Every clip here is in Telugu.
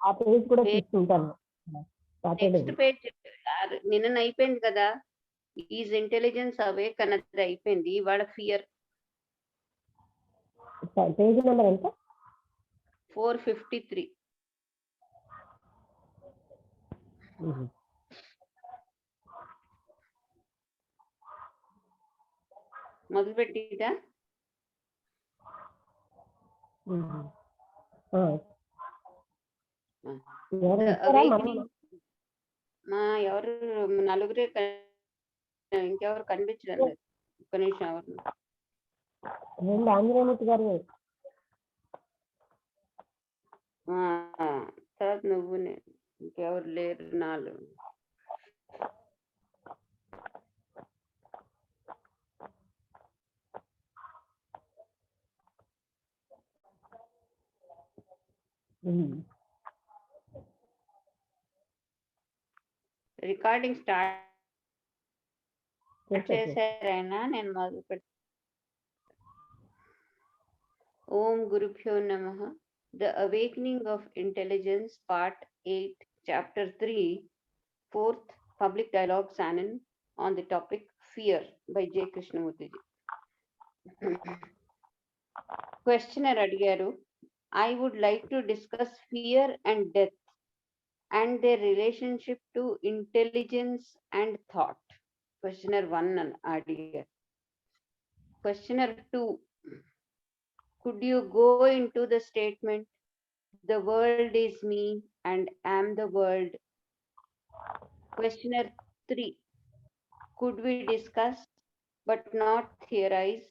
ఆ పేజ్ కూడా తీసుకుంటాను. నెక్స్ట్ పేజ్ నిన్న అయిపోయింది కదా, ఈజ్ ఇంటెలిజెన్స్ అవేక్ అన్నది అయిపోయింది. ఇవాళ ఫియర్. పేజ్ నెంబర్ ఎంత? 453. మొదలుపెట్టిదా? ఎవరు నలుగురే, ఇంకెవరు కనిపించడం లేదు. ఒక్క నిమిషం. ఎవరు? ఆంజనేయమూర్తి గారు. తర్వాత నువ్వు, ఇంకెవరు లేరు. 4. రికార్డింగ్ స్టార్ట్ చేశారైనా? నేను మొదలు పెడతా. ఓం గురుభ్యో నమః. The Awakening of Intelligence, Part 8, Chapter 3, 4th Public Dialogue Session on the topic Fear by JKrishnamurty. Questioner అడిగారు, I would like to discuss fear and death and their relationship to intelligence and thought. Questioner 1 అడిగారు. Questioner 2, could you go into the statement, the world is me and am the world? Questioner 3, could we discuss but not theorize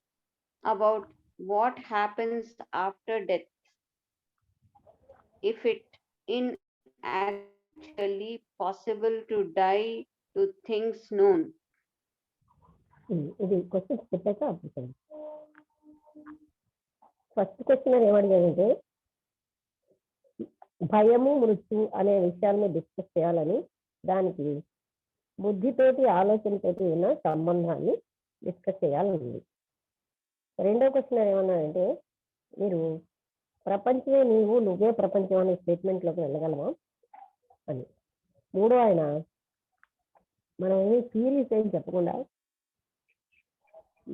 about what happens after death, if it in actually possible to die to things known? ఇది క్వశ్చన్ చెప్పాక ఫస్ట్ క్వశ్చన్ ఏమడిగానంటే, భయము మృత్యు అనే విషయాన్ని డిస్కస్ చేయాలని, దానికి బుద్ధితోటి ఆలోచనతోటి ఉన్న సంబంధాన్ని డిస్కస్ చేయాలని. రెండో క్వశ్చన్ ఏమన్నానంటే, మీరు ప్రపంచమే నీవు, నువ్వే ప్రపంచం అనే స్టేట్మెంట్లోకి వెళ్ళగలమా అని. మూడో ఆయన, మనం ఏమి థియరీస్ ఏం చెప్పకుండా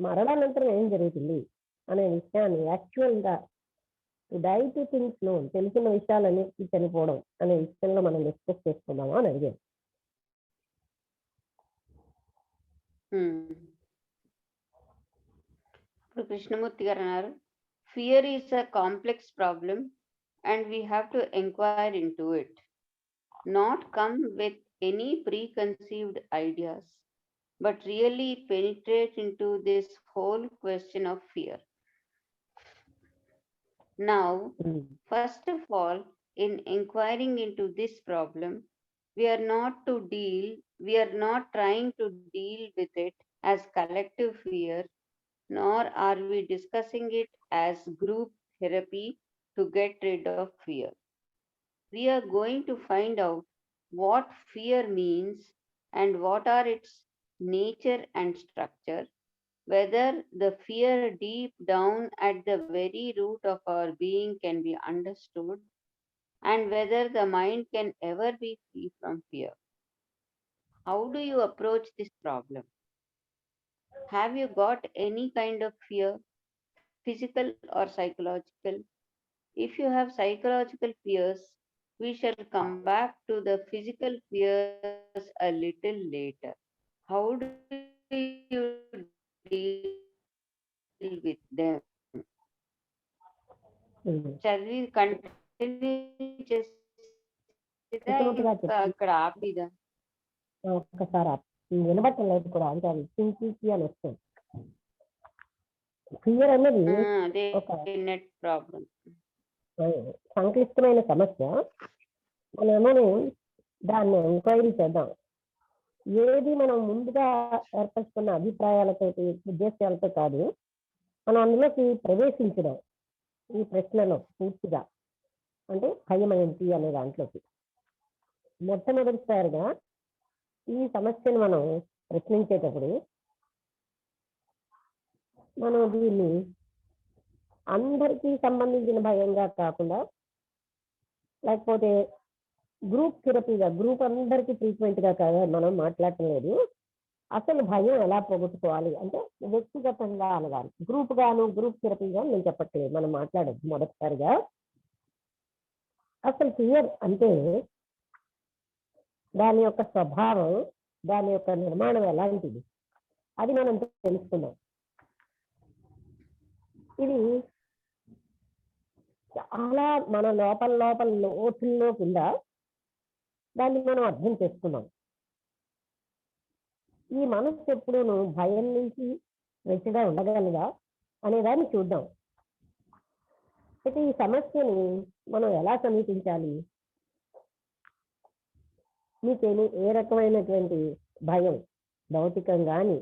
మరణానంతరం ఏం జరుగుతుంది అనే విషయాన్ని యాక్చువల్గా డై టు థింగ్స్ నో, తెలిసిన విషయాలన్నిటికీ చనిపోవడం అనే విషయంలో మనం డిస్కస్ చేసుకుందామా అని అడిగాను. ఇప్పుడు కృష్ణమూర్తి గారు అన్నారు, fear is a complex problem and we have to enquire in to it, not come with any preconceived ideas, but really penetrate into this whole question of fear. Now, first of all, in inquiring into this problem, we are not trying to deal with it as collective fear, nor are we discussing it as group therapy to get rid of fear. We are going to find out what fear means and what are its nature and structure, whether the fear deep down at the very root of our being can be understood, and whether the mind can ever be free from fear. How do you approach this problem? Have you got any kind of fear, physical or psychological? If you have psychological fears, we shall come back to the physical fears a little later. How do you deal with them? చదివి కంటిన్యూ చేస్తే అక్కడ ఆపిదా? ఒక్కసారి వినబట్టలేదు కూడా, అంటే అది చింకి అని వస్తుంది. ఫియర్ అనేది ఒక నెట్ ప్రాబ్లం, సంక్లిష్టమైన సమస్య. మనమని దాన్ని ఎంక్వైరీ చేద్దాం. ఏది మనం ముందుగా ఏర్పరచుకున్న అభిప్రాయాలతోటి, ఉద్దేశాలతో కాదు, మనం అందులోకి ప్రవేశించడం ఈ ప్రశ్నలో పూర్తిగా, అంటే భయం ఏంటి అనే దాంట్లోకి. మొట్టమొదటిసారిగా ఈ సమస్యను మనం ప్రశ్నించేటప్పుడు మనం దీన్ని అందరికీ సంబంధించిన భయంగా కాకుండా లేకపోతే గ్రూప్ థెరపీగా, గ్రూప్ అందరికీ ట్రీట్మెంట్గా కాదు మనం మాట్లాడటం లేదు. అసలు భయం ఎలా పోగొట్టుకోవాలి అంటే వ్యక్తిగతంగా అనగాలి. గ్రూప్ థెరపీగా నేను చెప్పట్లేదు, మనం మాట్లాడదు మొదటిసారిగా. అసలు ఫియర్ అంటే దాని యొక్క స్వభావం, దాని యొక్క నిర్మాణం ఎలాంటిది, అది మనం తెలుసుకున్నాం. ఇది చాలా మన లోపల లోతుల్లో కింద దాన్ని మనం అర్థం చేసుకున్నాం. ఈ మనసు ఎప్పుడూను భయం నుంచి వెచ్చిగా ఉండగలదా అనేదాన్ని చూద్దాం. అయితే ఈ సమస్యని మనం ఎలా సమీపించాలి? మీకేమి ఏ రకమైనటువంటి భయం, భౌతికంగా కానీ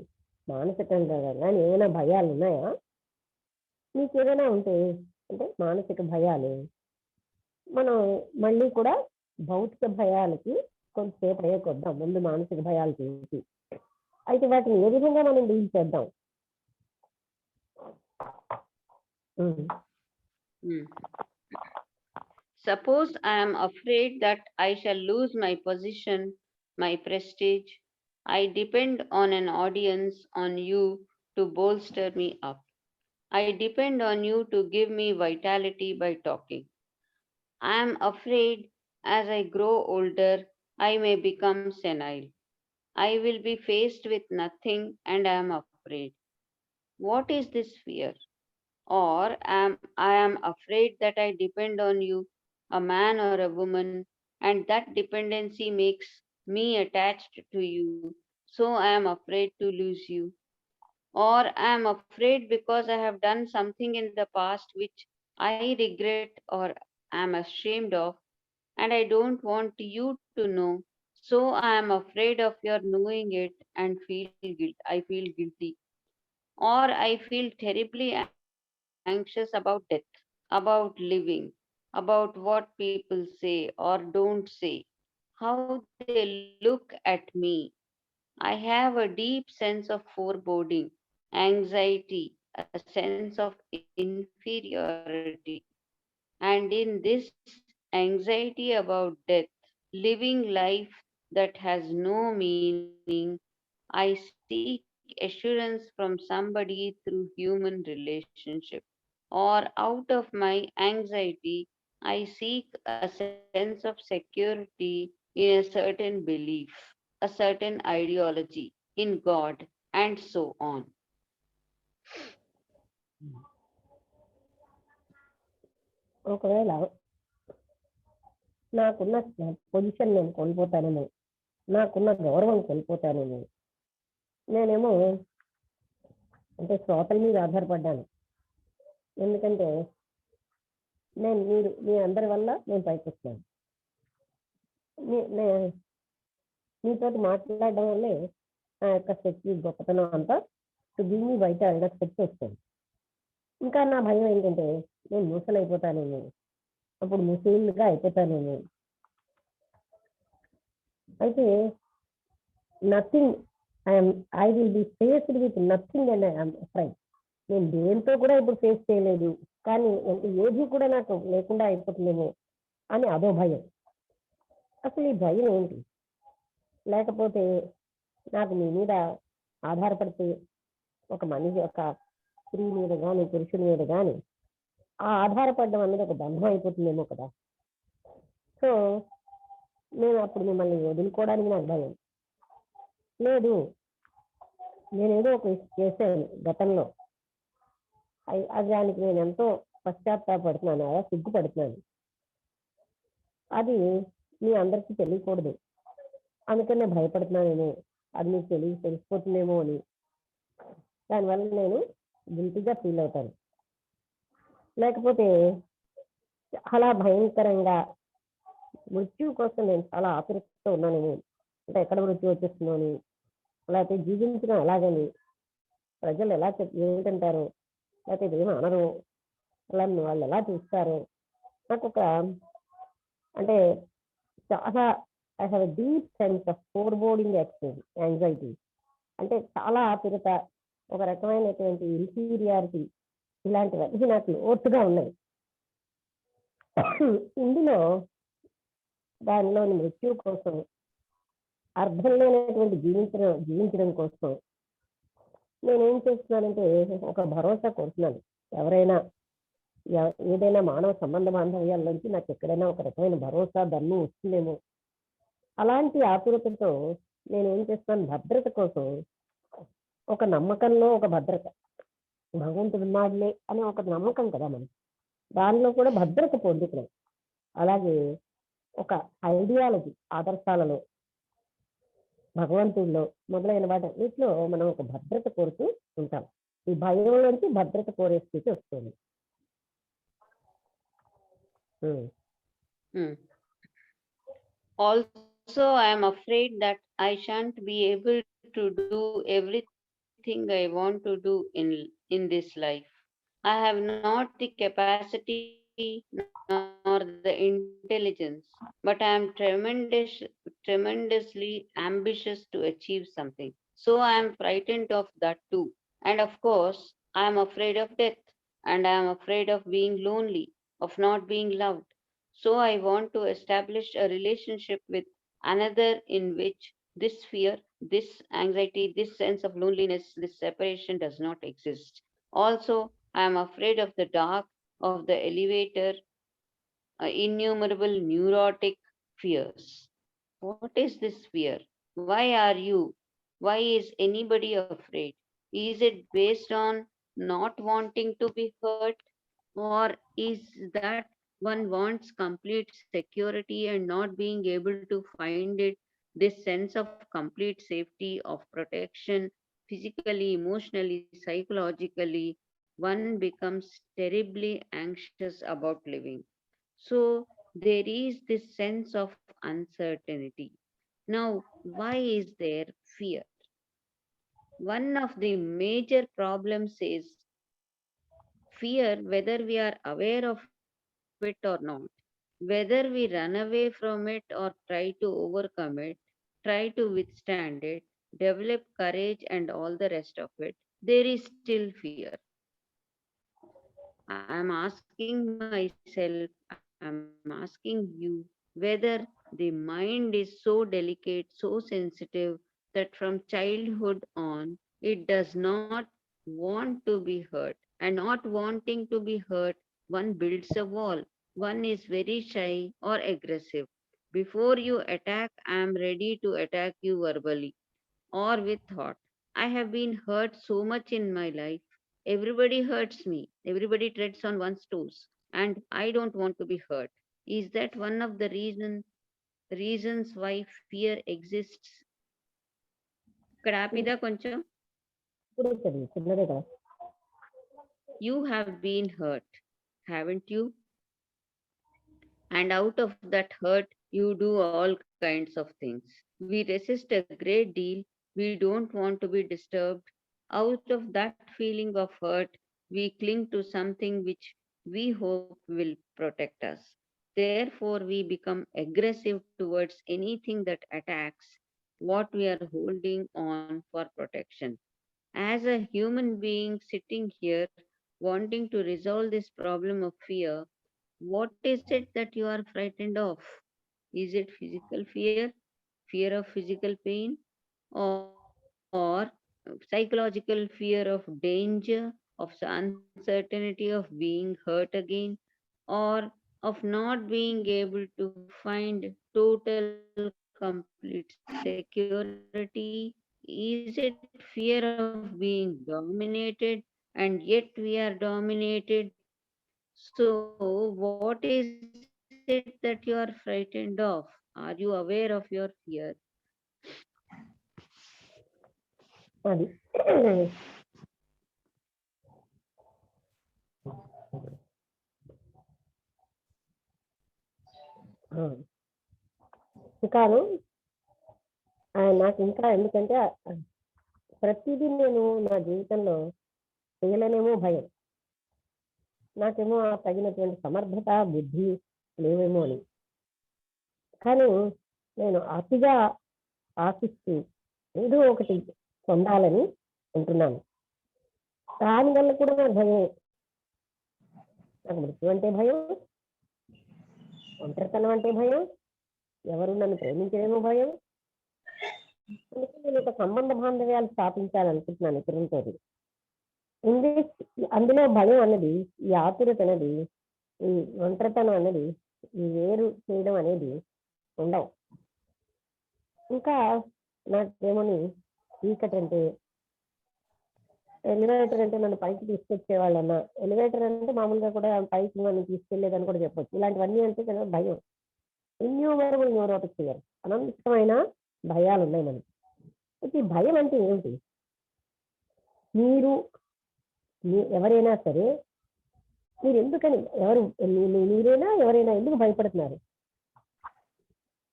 మానసికంగా కానీ ఏమైనా భయాలు ఉన్నాయా? మీకు ఏదైనా ఉంటే అంటే మానసిక భయాలు, మనం మళ్ళీ కూడా భౌతిక భయాలకి కొంతసేపు అయ్యేకొద్దాం. ముందు మానసిక భయాలు చూసి అయితే వాటిని ఏ విధంగా మనం డీల్ చేద్దాం? Suppose I am afraid that I shall lose my position, my prestige. I depend on an audience, on you to bolster me up. I depend on you to give me vitality by talking. I am afraid as I grow older, I may become senile. I will be faced with nothing and I am afraid. What is this fear? Or I am afraid that I depend on you, a man or a woman, and that dependency makes me attached to you, so I am afraid to lose you. Or I am afraid because I have done something in the past which I regret or am ashamed of, and I don't want you to know, so I am afraid of your knowing it and I feel guilty. Or I feel terribly anxious about death, about living, about what people say or don't say, how they look at me. I have a deep sense of foreboding, anxiety, a sense of inferiority. And in this anxiety about death, living life that has no meaning, I seek assurance from somebody through human relationship. Or out of my anxiety, I seek a sense of security in a certain belief, a certain ideology, in God, and so on. ఒకవేళ నాకున్న పొజిషన్ నేను కోల్పోతానేమో, నాకున్న గౌరవం కోల్పోతానేమో, నేనేమో అంటే శ్రోతల మీద ఆధారపడ్డాను. ఎందుకంటే మీ అందరి వల్ల నేను పైకి వస్తున్నాను. మీతోటి మాట్లాడడం వల్లే నా యొక్క శక్తి, గొప్పతనం అంతా దీన్ని బయట నాకు శక్తి వస్తుంది. ఇంకా నా భయం ఏంటంటే నేను ముసలైపోతానేమో, అప్పుడు ముసలిగా అయిపోతానేమో. అయితే nothing, I will be faced with nothing and I'm afraid. నేను దేంతో కూడా ఇప్పుడు ఫేస్ చేయలేదు, కానీ ఏది కూడా నాకు లేకుండా అయిపోతుందేమో అని అదో భయం. అసలు ఈ భయం ఏంటి? లేకపోతే నాకు మీ మీద ఆధారపడితే ఒక మనిషి, ఒక స్త్రీ మీద కానీ పురుషుని మీద కానీ ఆ ఆధారపడడం అనేది ఒక బంధం అయిపోతుందేమో కదా. సో నేను అప్పుడు మిమ్మల్ని వదులుకోవడానికి నాకు భయం లేదు. నేనేదో ఒక చేశాను గతంలో, అది దానికి నేను ఎంతో పశ్చాత్తాపడుతున్నాను, అలా సిగ్గుపడుతున్నాను. అది మీ అందరికీ తెలియకూడదు, అందుకనే భయపడుతున్నానేమో, అది మీకు తెలిసిపోతుందేమో అని. దానివల్ల నేను గిల్టీగా ఫీల్ అవుతాను. లేకపోతే చాలా భయంకరంగా మృత్యు కోసం నేను చాలా ఆతురతతో ఉన్నానేమో, అంటే ఎక్కడ మృత్యు వచ్చేస్తుందో అని, లేకపోతే జీవించడం ఎలాగని, ప్రజలు ఎలా ఏంటంటారు, లేకపోతే ఇదేమో అనరు, అలా వాళ్ళు ఎలా చూస్తారు. నాకు ఒక అంటే చాలా I have a deep sense of foreboding anxiety, అంటే చాలా ఆతురత, ఒక రకమైనటువంటి ఇన్ఫీరియారిటీ, ఇలాంటివన్నీ నాకు లోతుగా ఉన్నాయి. ఇందులో దానిలోని మృత్యు కోసం, అర్థం లేనటువంటి జీవించడం కోసం నేనేం చేస్తున్నానంటే ఒక భరోసా కోరుతున్నాను. ఎవరైనా ఏదైనా మానవ సంబంధ బాంధవ్యాల నుంచి నాకు ఎక్కడైనా ఒక రకమైన భరోసా దన్ను వస్తుందేమో, అలాంటి ఆతురతతో నేనేం చేస్తాను, భద్రత కోసం ఒక నమ్మకంలో ఒక భద్రత, భగవంతుడు ఉన్నాడులే అనే ఒక నమ్మకం కదా మనం, దానిలో కూడా భద్రత పొందుతున్నాం. అలాగే ఒక ఐడియాలజీ, ఆదర్శాలలో, భగవంతుడిలో మొదలైన వాటి వీటిలో మనం ఒక భద్రత కోరుతూ ఉంటాం. ఈ భయం నుంచి భద్రత కోరే స్థితి వస్తుంది. Also, I am afraid that I shan't be able to do everything I want to do in this life. I have not the capacity nor the intelligence, but I am tremendously ambitious to achieve something. So I am frightened of that too. And of course, I am afraid of death, and I am afraid of being lonely, of not being loved. So I want to establish a relationship with another in which this fear, this anxiety, this sense of loneliness, this separation does not exist. Also, I am afraid of the dark, of the elevator, innumerable neurotic fears. What is this fear? Why are you? Why is anybody afraid? Is it based on not wanting to be hurt? Or is that one wants complete security and not being able to find it, this sense of complete safety, of protection, physically, emotionally, psychologically, one becomes terribly anxious about living. So there is this sense of uncertainty. Now, why is there fear? One of the major problems is fear, whether we are aware of it or not, whether we run away from it or try to overcome it, try to withstand it, develop courage, and all the rest of it, there is still fear. I am asking myself, I am asking you, whether the mind is so delicate, so sensitive, that from childhood on, it does not want to be hurt. And not wanting to be hurt, one builds a wall. One is very shy or aggressive. Before you attack, I am ready to attack you verbally or with thought. I have been hurt so much in my life. Everybody hurts me. Everybody treads on one's toes. And I don't want to be hurt. Is that one of the reasons why fear exists? ఇక్కడ ఆపిదా కొంచెం. చిన్నదే కదా. You have been hurt, haven't you? And out of that hurt, you do all kinds of things. We resist a great deal. We don't want to be disturbed. Out of that feeling of hurt, we cling to something which we hope will protect us. Therefore, we become aggressive towards anything that attacks what we are holding on for protection. As a human being sitting here wanting to resolve this problem of fear, what is it that you are frightened of? Is it physical fear, fear of physical pain, or psychological fear of danger, of uncertainty of being hurt again, or of not being able to find total complete security? Is it fear of being dominated and yet we are dominated? So, what is it that you are frightened of? Are you aware of your fear? అది ఇంకాను నాకు ఇంకా ఎందుకంటే ప్రతిదీ నేను నా జీవితంలో చేయలేనేమో భయం, నాకేమో తగినటువంటి సమర్థత బుద్ధి లేవేమో అని. కానీ నేను అతిగా ఆశిస్తూ ఏదో ఒకటి పొందాలని ఉంటున్నాను. దానివల్ల కూడా నాకు భయం. నాకు మృత్యు అంటే భయం, ఒంటరితనం అంటే భయం, ఎవరు నన్ను ప్రేమించడేమో భయం. అందుకే నేను ఒక సంబంధ బాంధవ్యాలు స్థాపించాలనుకుంటున్నాను ఇతరులతో. అందులో భయం అన్నది, ఈ ఆతురత అనేది, ఈ ఒంటరితనం అనేది, ఈ వేరు చేయడం అనేది ఉండవు. ఇంకా నాకేమని చీకటి అంటే, ఎలివేటర్ అంటే నన్ను పైకి తీసుకొచ్చే వాళ్ళన్నా, ఎలివేటర్ అంటే మామూలుగా కూడా పైకి నన్ను తీసుకెళ్లేదని కూడా చెప్పొచ్చు. ఇలాంటివన్నీ అంటే కదా భయం. ఇన్యూమరబుల్ న్యూరోటిక్ ఫియర్, అనంతమైన భయాలు ఉన్నాయి మనకి. అయితే ఈ భయం అంటే ఏమిటి? మీరు ఎవరైనా సరే, మీరు ఎందుకని మీరైనా ఎవరైనా ఎందుకు భయపడుతున్నారు?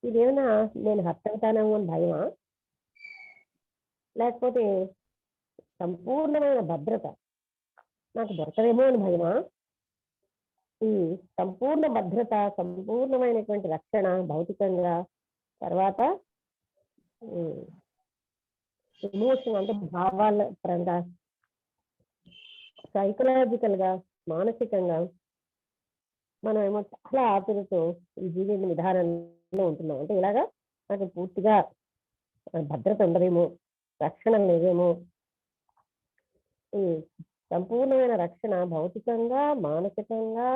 ఇదేమైనా నేను హర్ట్ అవుతానేమో అని భయమా, లేకపోతే సంపూర్ణమైన భద్రత నాకు దొరకదేమో అని భయమా? ఈ సంపూర్ణ భద్రత, సంపూర్ణమైనటువంటి రక్షణ భౌతికంగా, తర్వాత ఎమోషన్ అంటే భావాల పరంగా, సైకలాజికల్ గా, మానసికంగా మనం ఏమో చాలా ఆతురతో ఈ జీవిత విధానంలో ఉంటున్నాం. అంటే ఇలాగా నాకు పూర్తిగా భద్రత ఉండదేమో, రక్షణ లేదేమో, ఈ సంపూర్ణమైన రక్షణ భౌతికంగా, మానసికంగా,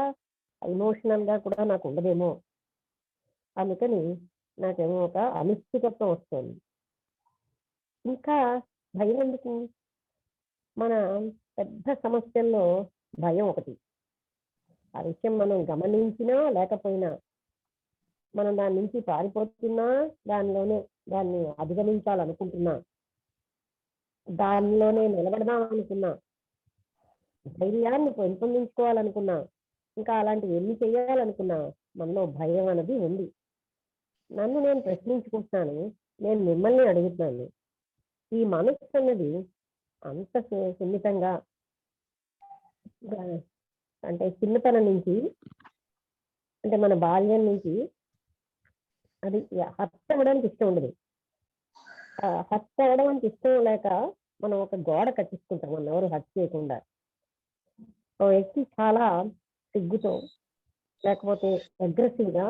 ఎమోషనల్ గా కూడా నాకు ఉండదేమో, అందుకని నాకేమో ఒక అనిశ్చితత్వం వస్తుంది. ఇంకా భయం ఎందుకు? మన పెద్ద సమస్యల్లో భయం ఒకటి. ఆ విషయం మనం గమనించినా లేకపోయినా, మనం దాని నుంచి పారిపోతున్నా, దాన్ని అధిగమించాలనుకుంటున్నా, దానిలోనే నిలబడదాం అనుకున్నా, ధైర్యాన్ని పెంపొందించుకోవాలనుకున్నా, ఇంకా అలాంటివి ఎన్ని చేయాలనుకున్నా, మనలో భయం అనేది ఉంది. నన్ను నేను ప్రశ్నించుకుంటున్నాను, నేను మిమ్మల్ని అడుగుతున్నాను, ఈ మనస్సు అన్నది అంత సున్నితంగా, అంటే చిన్నతనం నుంచి, అంటే మన బాల్యం నుంచి అది హత్య అవ్వడానికి ఇష్టం ఉండదు. హత్య అవ్వడానికి ఇష్టం లేక మనం ఒక గోడ కట్టించుకుంటాం, మనం ఎవరు హత్య చేయకుండా. ఒక వ్యక్తి చాలా సిగ్గుతో, లేకపోతే అగ్రెసివ్గా,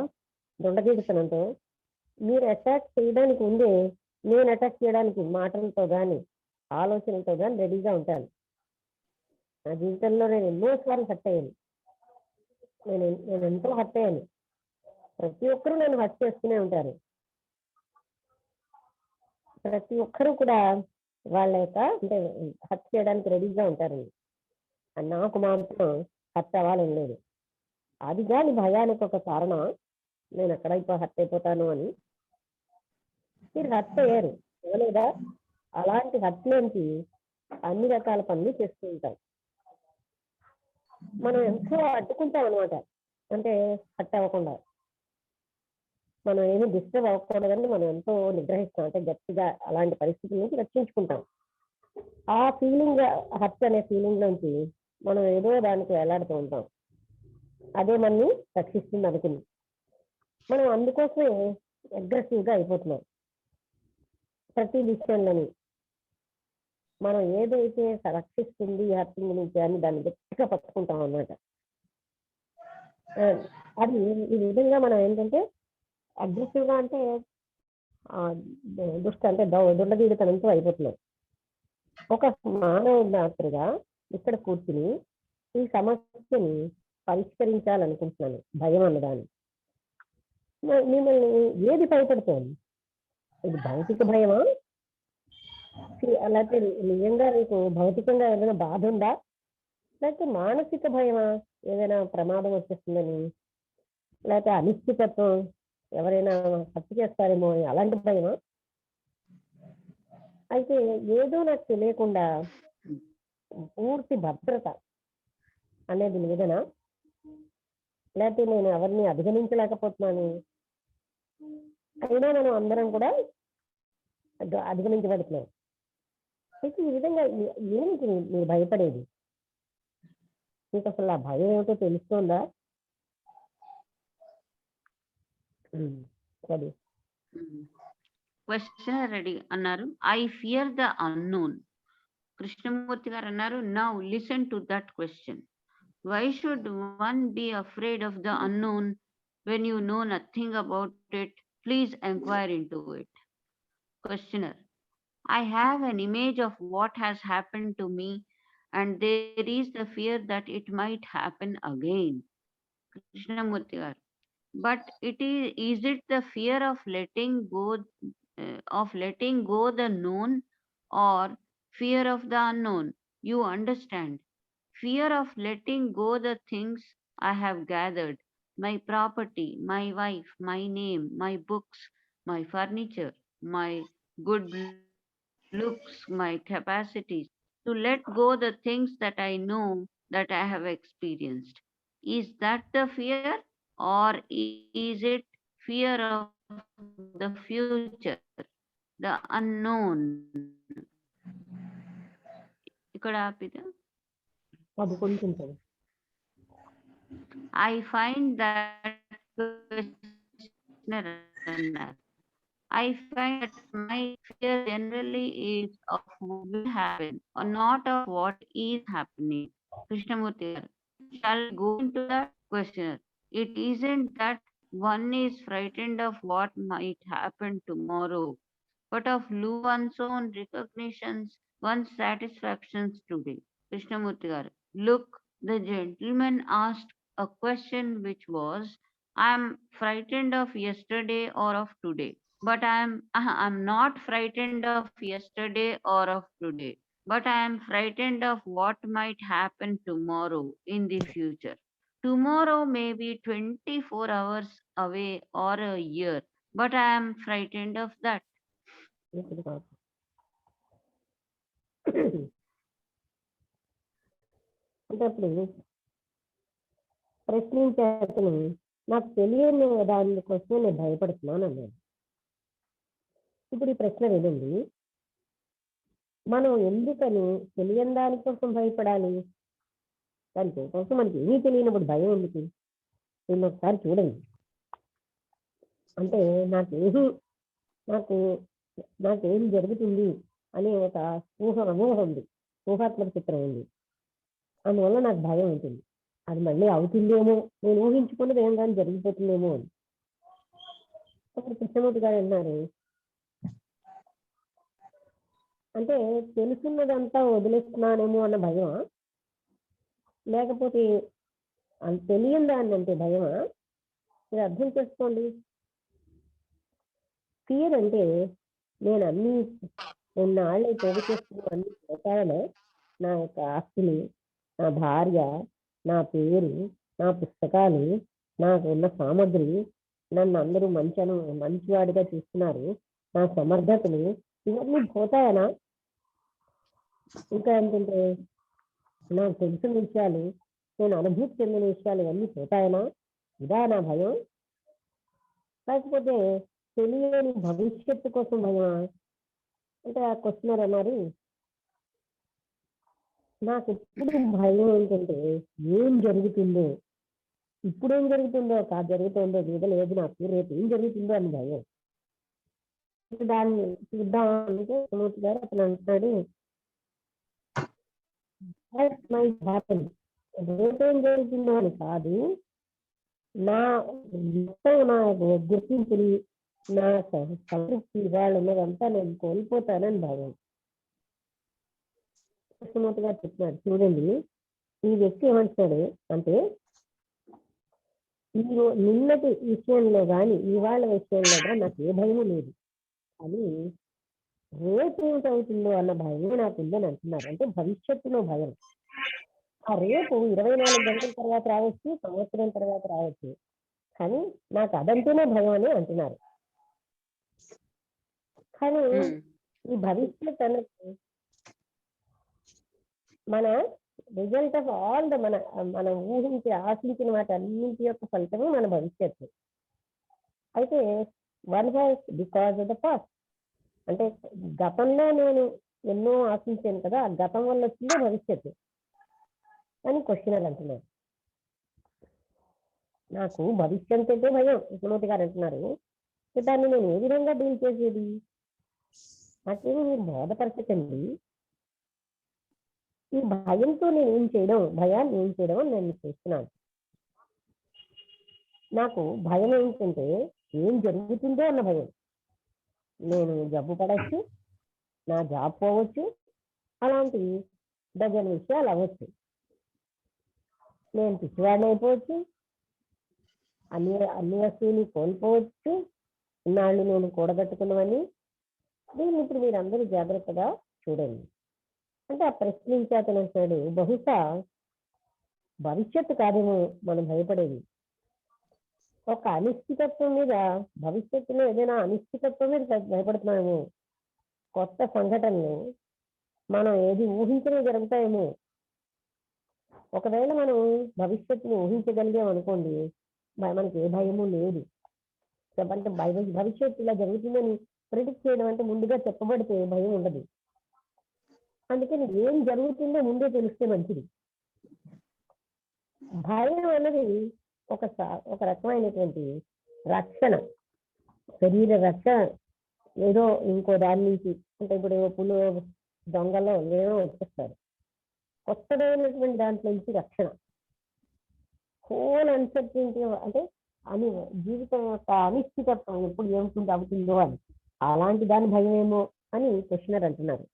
దొండగీడుతనంతో మీరు అటాక్ చేయడానికి ముందే నేను అటాక్ చేయడానికి మాటలతో కానీ, ఆలోచనలతో కానీ రెడీగా ఉంటాను. నా జీవితంలో నేను ఎన్నోసార్లు హత్య అయ్యాను. నేను ఎంతో హత్య అయ్యాను. ప్రతి ఒక్కరూ నన్ను హత్య చేస్తూనే ఉంటారు. ప్రతి ఒక్కరూ కూడా వాళ్ళ యొక్క అంటే హత్య చేయడానికి రెడీగా ఉంటారు. నాకు మాత్రం హత్య అవ్వాలని లేదు. అది కానీ భయానికి ఒక కారణం, నేను ఎక్కడైపో హత్య అయిపోతాను అని. మీరు హత్య అయ్యారు లేదా? అలాంటి హత్యలోంచి అన్ని రకాల పనులు చేస్తూ ఉంటాం. మనం ఎంతో అడ్డుకుంటాం అనమాట. అంటే హత్య అవ్వకుండా మనం ఏమీ డిస్టర్బ్ అవ్వకూడదని మనం ఎంతో నిగ్రహిస్తాం. అంటే గట్టిగా అలాంటి పరిస్థితుల నుంచి రక్షించుకుంటాం. ఆ ఫీలింగ్, హత్య అనే ఫీలింగ్ నుంచి మనం ఏదో దానికి వేలాడుతూ ఉంటాం. అదే మనని రక్షిస్తుంది అనుకుని మనం అందుకోసమే అగ్రెసివ్గా అయిపోతున్నాం. ప్రతి విషయంలోని మనం ఏదైతే రక్షిస్తుంది హత్య నుంచి అని దాన్ని గట్టిగా పట్టుకుంటాం అన్నమాట. అది ఈ విధంగా మనం ఏంటంటే అగ్రెసివ్గా అంటే అంటే దుండగీడితనంతో అయిపోతున్నాం. ఒక మానవ మాత్రగా ఇక్కడ కూర్చుని ఈ సమస్యని పరిష్కరించాలనుకుంటున్నాను. భయం అన్నదాన్ని మిమ్మల్ని ఏది భయపడుతోంది? ఇది భౌతిక భయమా, అలాగే నిజంగా మీకు భౌతికంగా ఏదైనా బాధ ఉందా, లేకపోతే మానసిక భయమా, ఏదైనా ప్రమాదం వచ్చేస్తుందని, లేకపోతే అనిశ్చితత్వం, ఎవరైనా హత్య చేస్తారేమో అని అలాంటి భయమా? అయితే ఏదో నాకు తెలియకుండా పూర్తి భద్రత అనేది లేదనా, లేకపోతే నేను ఎవరిని అధిగమించలేకపోతున్నాను, అయినా మనం అందరం కూడా అధిగమించబడుతున్నాం. అయితే ఈ విధంగా ఏమిటి మీరు భయపడేది? మీకు అసలు ఆ భయం ఏమిటో తెలుస్తుందా? రెడీ క్వశ్చన్ రెడీ అన్నారు. I fear the unknown. Krishnamurti garu అన్నారు, now listen to that question. Why should one be afraid of the unknown when you know nothing about it Please inquire into it. Questioner: I have an image of what has happened to me, and there is the fear that it might happen again. Krishnamurti garu. But is it the fear of letting go the known, or fear of the unknown? You understand. Fear of letting go the things I have gathered, my property, my wife, my name, my books, my furniture, my good looks, my capacities, to let go the things that I know that I have experienced. Is that the fear, or is it fear of the future, the unknown? ఇక్కడ ఆపిదా? అది కొంచెం చదువు. I find that questioner unknown. I find that my fear generally is of what will happen or not of what is happening. Krishnamurti garu. Shall we go into that? Questioner: it isn't that one is frightened of what might happen tomorrow, but of one's own recognitions, one's satisfactions today. Krishnamurti garu. Look, the gentleman asked a question which was, I'm frightened of yesterday or of today, but I'm not frightened of yesterday or of today, but I am frightened of what might happen tomorrow in the future. Tomorrow may be 24 hours away or a year, but I am frightened of that. ఇప్పుడు కాదు. అంటే అప్పుడు ప్రశ్నించే అతను నాకు తెలియని దానికోసమే నేను భయపడుతున్నాను అన్నాడు. ఇప్పుడు ఈ ప్రశ్న వినండి, మనం ఎందుకని తెలియని దానికోసం భయపడాలి? దానికోసం మనకి ఏమీ తెలియనప్పుడు భయం ఎందుకు? దీన్ని ఒకసారి చూడండి. అంటే నాకేం జరుగుతుంది అనే ఒక ఊహ ఉంది, ఊహాత్మక చిత్రం ఉంది. అందువల్ల నాకు భయం ఉంటుంది. అది మళ్ళీ అవుతుందేమో, నేను ఊహించుకున్నది ఏం కానీ జరిగిపోతుందేమో అని. అప్పుడు కృష్ణమూర్తి గారు అన్నారు, అంటే తెలుసున్నదంతా వదిలేస్తున్నానేమో అన్న భయమా, లేకపోతే తెలియని దాన్ని అంటే భయమా? మీరు అర్థం చేసుకోండి. ఫియర్ అంటే నేను నాళ్ళే పోగు చేసుకున్న అన్ని పోతాయనా, నా యొక్క ఆస్తులు, నా భార్య, నా పేరు, నా పుస్తకాలు, నాకు ఉన్న సామగ్రి, నన్ను అందరూ మంచివాడిగా చూస్తున్నారు, నా సమర్థతలు, ఇవన్నీ పోతాయనా? ఇంకా ఏంటంటే నాకు తెలిసిన విషయాలు, నేను అనుభూతి చెందిన విషయాలు ఇవన్నీ పోతాయనా? ఇదా నా భయం? లేకపోతే తెలియని భవిష్యత్తు కోసం భయమా? అంటే ఆ క్వశ్చనర్ అన్నారు, నాకు ఎప్పుడు భయం ఏంటంటే ఏం జరుగుతుందో, ఇప్పుడేం జరుగుతుందో జరుగుతుందో లేదు, నాకు రేపు ఏం జరుగుతుందో అని భయం. దాన్ని చూద్దాం అంటే సుమూర్తి గారు అతను అంటున్నాడు, రేపేం జరుగుతుందో అని కాదు, నా గుర్తింపుని, నా సంతృప్తి వాళ్ళు ఉన్నదంతా నేను కోల్పోతానని భయం. కృష్ణమూర్తి గారు చెప్తున్నారు, చూడండి ఈ వ్యక్తి ఏమంటున్నాడు అంటే, నిన్నటి విషయంలో కానీ ఇవాళ విషయంలో కానీ నాకు ఏ భయము లేదు, అని రేపు ఏమిటవుతుందో అన్న భయమే నాకు ఉందని అంటున్నారు. అంటే భవిష్యత్తులో భయం. ఆ రేపు 24 గంటల తర్వాత రావచ్చు, సంవత్సరం తర్వాత రావచ్చు, కానీ నాకు అదంటేనే భయం అని అంటున్నారు. కానీ ఈ భవిష్యత్ అనేది మన రిజల్ట్ ఆఫ్ ఆల్ మనం ఊహించి ఆశించిన వాటి అన్నింటి యొక్క ఫలితమే మన భవిష్యత్తు. అయితే one has because of the past, అంటే గతంలో నేను ఎన్నో ఆశించాను కదా, ఆ గతం వల్ల వచ్చిందే భవిష్యత్తు అని క్వశ్చనర్ అంటున్నారు. నాకు భవిష్యత్తు అంటే భయం విష్ణుమూర్తి గారు అంటున్నారు. దాన్ని నేను ఏ విధంగా డీల్ చేసేది? నాకేమి మీరు బోధపరచకండి. ఈ భయంతో భయాన్ని ఏం చేయడం అని నేను చేస్తున్నాను. నాకు భయం ఏంటంటే ఏం జరుగుతుందో అన్న భయం. నేను జబ్బు పడవచ్చు, నా జాబ్ పోవచ్చు, అలాంటి డజన్ విషయాలు అవ్వచ్చు. నేను పిచ్చివాడిని అయిపోవచ్చు, అన్ని వస్తువులు కోల్పోవచ్చు, ఇన్నాళ్ళు నేను కూడగట్టుకున్నవని. దీన్ని ఇప్పుడు మీరందరూ జాగ్రత్తగా చూడండి. అంటే ఆ ప్రశ్నించి అతను అంటాడు, బహుశా భవిష్యత్తు కాదేమో మనం భయపడేది, ఒక అనిశ్చితత్వం మీద, భవిష్యత్తులో ఏదైనా అనిశ్చితత్వం మీద భయపడుతున్నామేమో. కొత్త సంఘటనలు మనం ఏది ఊహించనే జరుగుతాయేమో. ఒకవేళ మనం భవిష్యత్తుని ఊహించగలిగాం అనుకోండి, మనకి ఏ భయము లేదు. అంటే భవిష్యత్తు ఇలా జరుగుతుందని ప్రిడిక్ట్ చేయడం అంటే ముందుగా చెప్పబడితే భయం ఉండదు. అందుకని ఏం జరుగుతుందో ముందే తెలిస్తే మంచిది. భయం అన్నది ఒక రకమైనటువంటి రక్షణ, శరీర రక్షణ. ఏదో ఇంకో దాని నుంచి, అంటే ఇప్పుడు పులు దొంగలో ఏదో వచ్చేస్తారు, కొత్తదైనటువంటి దాంట్లో నుంచి రక్షణ. హోల్ అన్సర్టెనిటీ అంటే జీవితం యొక్క అనిశ్చితత్వం ఎప్పుడు ఏమిటి అవుతుందో అని, అలాంటి దాని భయం ఏమో అని కృష్ణర్ అంటున్నారు.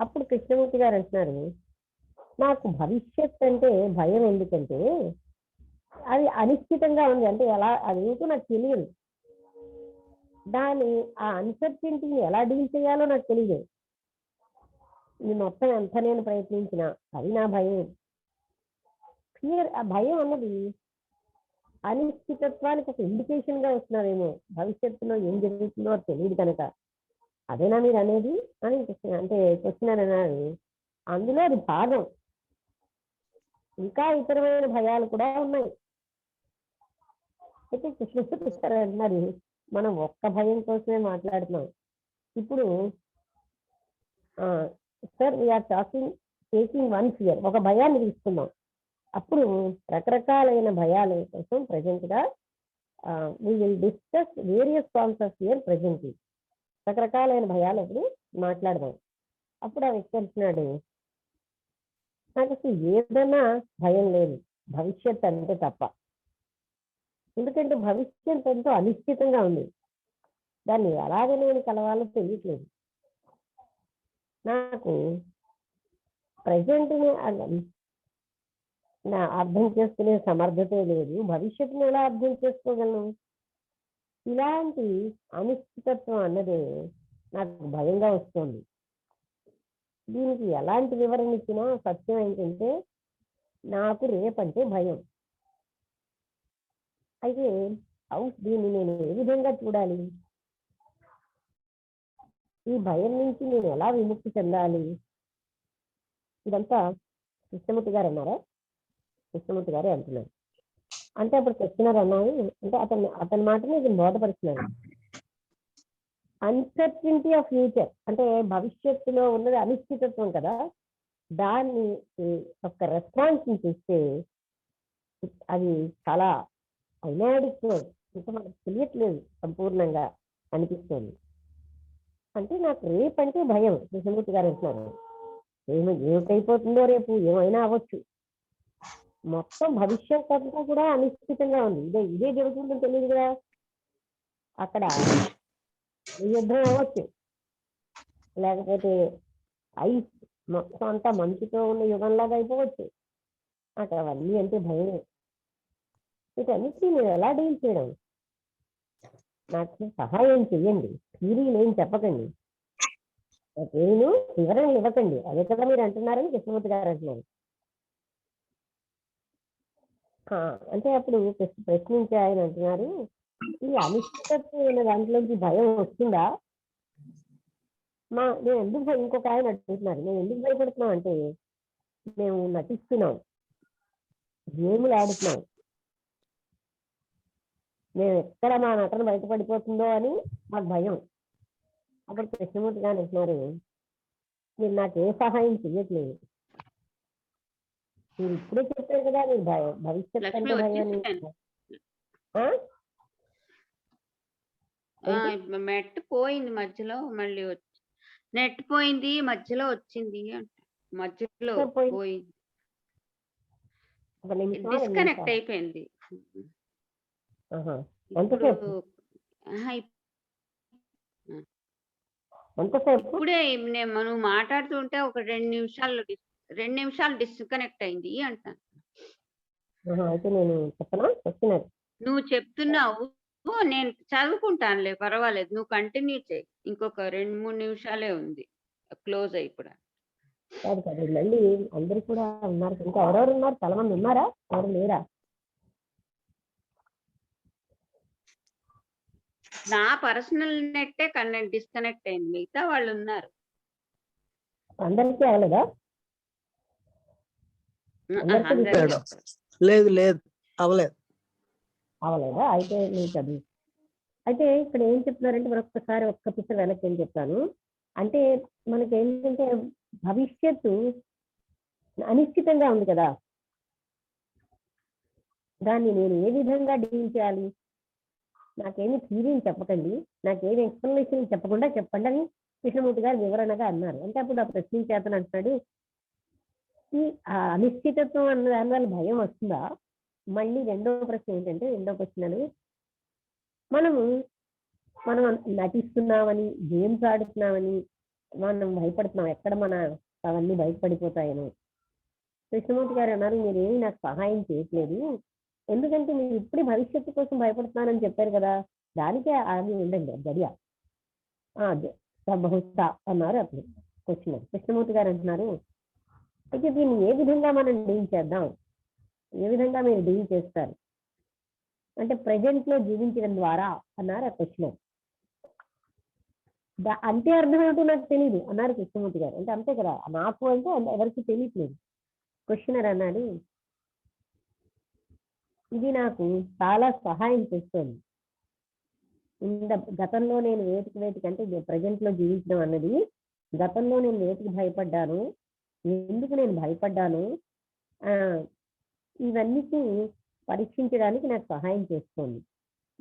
అప్పుడు కృష్ణమూర్తి గారు అంటున్నారు, నాకు భవిష్యత్ అంటే భయం ఎందుకంటే అది అనిశ్చితంగా ఉంది. అంటే ఎలా అది ఏమిటో నాకు తెలియదు. ఆ అన్సర్టెనిటీని ఎలా డీల్ చేయాలో నాకు తెలియదు. ఈ మొత్తం ఎంత నేను ప్రయత్నించినా అది నా భయం. ఫియర్, ఆ భయం అన్నది అనిశ్చితత్వానికి ఒక ఇండికేషన్ గా వస్తున్నారేమో. భవిష్యత్తులో ఏం జరుగుతుందో తెలియదు కనుక అదేనా మీరు అనేది అని అంటే క్వశ్చన్ అన్నారు. అందులో అది భాగం. ఇంకా ఇతరమైన భయాలు కూడా ఉన్నాయి. అయితే కృష్ణ అంటున్నారు, మనం ఒక్క భయం కోసమే మాట్లాడుతున్నాం. ఇప్పుడు sir we're taking one fear, ఒక భయాన్ని తీసుకున్నాం. అప్పుడు రకరకాలైన భయాల కోసం ప్రెజెంట్ గా we will discuss various forms of fear presently. రకరకాలైన భయాలు అప్పుడు మాట్లాడదాం. అప్పుడు ఆ వ్యక్తి అంటున్నాడు, నాకు అసలు ఏదైనా భయం లేదు భవిష్యత్ అంటే తప్ప. ఎందుకంటే భవిష్యత్ ఎంతో అనిశ్చితంగా ఉంది, దాన్ని ఎలాగ నేను కలవాలో తెలియట్లేదు. నాకు ప్రజెంట్ని నా అర్థం చేసుకునే సమర్థతే లేదు, భవిష్యత్తుని ఎలా అర్థం చేసుకోగలను? ఇలాంటి అనిశ్చితత్వం అన్నదే నాకు భయంగా వస్తుంది. దీనికి ఎలాంటి వివరణ ఇచ్చినా సత్యం ఏంటంటే నాకు రేపంటే భయం. అయితే దీన్ని నేను ఏ విధంగా చూడాలి? ఈ భయం నుంచి నేను ఎలా విముక్తి చెందాలి? ఇదంతా కృష్ణమూర్తి గారు అన్నారా? కృష్ణమూర్తి గారే అంటున్నారు. అంటే అప్పుడు కృష్ణర్ అన్నారు, అంటే అతని మాటని ఇది బోధపరుస్తున్నారు. అన్సర్టనిటీ ఆఫ్ ఫ్యూచర్ అంటే భవిష్యత్తులో ఉన్నది అనిశ్చితత్వం కదా, దాన్ని ఒక రెస్పాన్స్ చూస్తే అది చాలా inadequate, ఇంకా మనకు తెలియట్లేదు సంపూర్ణంగా అనిపిస్తుంది. అంటే నాకు రేపంటే భయం. కృష్ణమూర్తి గారు అంటున్నారు, ఏమిటైపోతుందో రేపు, ఏమైనా అవ్వచ్చు. మొత్తం భవిష్యత్ అంతా కూడా అనిశ్చితంగా ఉంది. ఇదే జరుగుతుందని తెలియదు కదా. అక్కడ యుద్ధం అవ్వచ్చు, లేకపోతే ఐస్ మొత్తం అంతా మంచుతో ఉన్న యుగంలాగా అయిపోవచ్చు. నాకు అవన్నీ అంటే భయమే. వీటన్నిటినీ మీరు ఎలా డీల్ చేయడం? నాకు సహాయం చెయ్యండి, థియరీలు ఏం చెప్పకండి, నేను వివరణలు ఇవ్వకండి. అదే కదా మీరు అంటున్నారని కృష్ణమూర్తి గారు అంటున్నారు. అంటే అప్పుడు ప్రశ్నించి ఆయన అంటున్నారు, ఈ అనిశ్చితత్వమైన దాంట్లోంచి భయం వస్తుందా? నేను ఎందుకు, ఇంకొక ఆయన అడుగుతున్నారు, నేను ఎందుకు భయపడుతున్నాం అంటే మేము నటిస్తున్నాం, గేములు ఆడుతున్నాం, మేము ఎక్కడ మా నటన బయటపడిపోతుందో అని మాకు భయం. అప్పుడు కృష్ణమూర్తి గారు అంటున్నారు, మీరు నాకు ఏ సహాయం చెయ్యట్లేదు. మీరు ఇప్పుడే చెప్పారు కదా మీరు భవిష్యత్ అంటే భయం. నెట్ పోయింది మధ్యలో, మళ్ళీ నెట్ పోయింది మధ్యలో వచ్చింది, మధ్యలో పోయింది, డిస్కనెక్ట్ అయిపోయింది. ఎంతసేపు? ఇప్పుడే నువ్వు మాట్లాడుతుంటే ఒక 2 నిమిషాలు డిస్కనెక్ట్ అయింది అంటాను. అయితే నేను చెప్పనా? చెప్తున్నారు. నువ్వు చెప్తున్నావు, నేను చదువుకుంటానులే, పర్వాలేదు. నువ్వు కంటిన్యూ చేయి. ఇంకొక 2-3 నిమిషాలే ఉంది క్లోజ్ అయిపోవడానికి. కాదు కాదు, మళ్ళీ అందరు కూడా ఉన్నారు. ఇంకా ఎవరెవరు ఉన్నారు? చాలా మంది ఉన్నారా? ఎవరు లేరా? నా పర్సనల్ నెట్టే డిస్కనెక్ట్ అయింది, మిగతా వాళ్ళు ఉన్నారు. అందరికీ అవ్వలేదా? లేదు లేదు, అవ్వలేదు. అవ్వలేదా? అయితే నేను చదువు. అయితే ఇక్కడ ఏం చెప్తున్నారంటే మరొకసారి ఒక్క పిక్చర్ వెనక్కి ఏం చెప్తాను అంటే, మనకి ఏంటంటే భవిష్యత్తు అనిశ్చితంగా ఉంది కదా, దాన్ని నేను ఏ విధంగా డీల్ చేయాలి? నాకేమి థీరీని చెప్పకండి, నాకేమి ఎక్స్ప్లెనేషన్ చెప్పకుండా చెప్పండి అని కృష్ణమూర్తి గారు వివరణగా అన్నారు. అంటే అప్పుడు ఆ ప్రశ్నించేతను అంటున్నాడు, ఈ అనిశ్చితత్వం అన్న దాని వల్ల భయం వస్తుందా? మళ్ళీ రెండో ప్రశ్న ఏంటంటే, రెండో క్వశ్చన్, మనం నటిస్తున్నామని, గేమ్స్ ఆడుతున్నామని మనం భయపడుతున్నాం, ఎక్కడ మన అవన్నీ బయటపడిపోతాయని. కృష్ణమూర్తి గారు అన్నారు, మీరేమి నాకు సహాయం చేయట్లేదు, ఎందుకంటే మీరు ఇప్పుడే భవిష్యత్తు కోసం భయపడుతున్నానని చెప్పారు కదా, దానికే అది ఉండండి గడియ బహుశా అన్నారు. అప్పుడు క్వశ్చన్ కృష్ణమూర్తి గారు అంటున్నారు, అయితే దీన్ని ఏ విధంగా మనం డీల్ చేద్దాం, ఏ విధంగా మీరు డీల్ చేస్తారు అంటే ప్రజెంట్ లో జీవించడం ద్వారా అన్నారు ఆ క్వశ్చన్. అంతే అర్థం ఏంటో నాకు తెలియదు అన్నారు కృష్ణమూర్తి గారు. అంటే అంతే కదా, నాకు అంటే ఎవరికి తెలియట్లేదు. క్వశ్చనర్ అన్నాడు, ఇది నాకు చాలా సహాయం చేస్తుంది. గతంలో నేను వేటికి అంటే ప్రజెంట్ లో జీవించడం అన్నది, గతంలో నేను వేటికి భయపడ్డాను, ఎందుకు నేను భయపడ్డాను, ఇవన్నీ పరీక్షించడానికి నాకు సహాయం చేస్తుంది,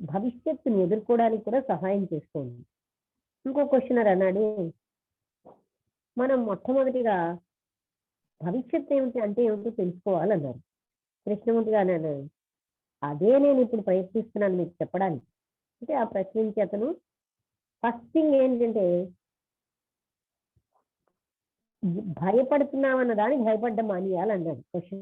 భవిష్యత్తుని ఎదుర్కోవడానికి కూడా సహాయం చేస్తుంది. ఇంకో క్వశ్చనర్ అన్నాడు, మనం మొట్టమొదటిగా భవిష్యత్తు ఏమిటి అంటే ఏమిటో తెలుసుకోవాలన్నారు. కృష్ణమూర్తి గారు అన్నాడు, అదే నేను ఇప్పుడు ప్రయత్నిస్తున్నాను మీకు చెప్పడానికి. అంటే ఆ ప్రశ్నించి అతను ఫస్ట్ థింగ్ ఏంటంటే, భయపడుతున్నామన్న దానికి భయపడ్డం మానేయాలన్నాడు క్వశ్చన్.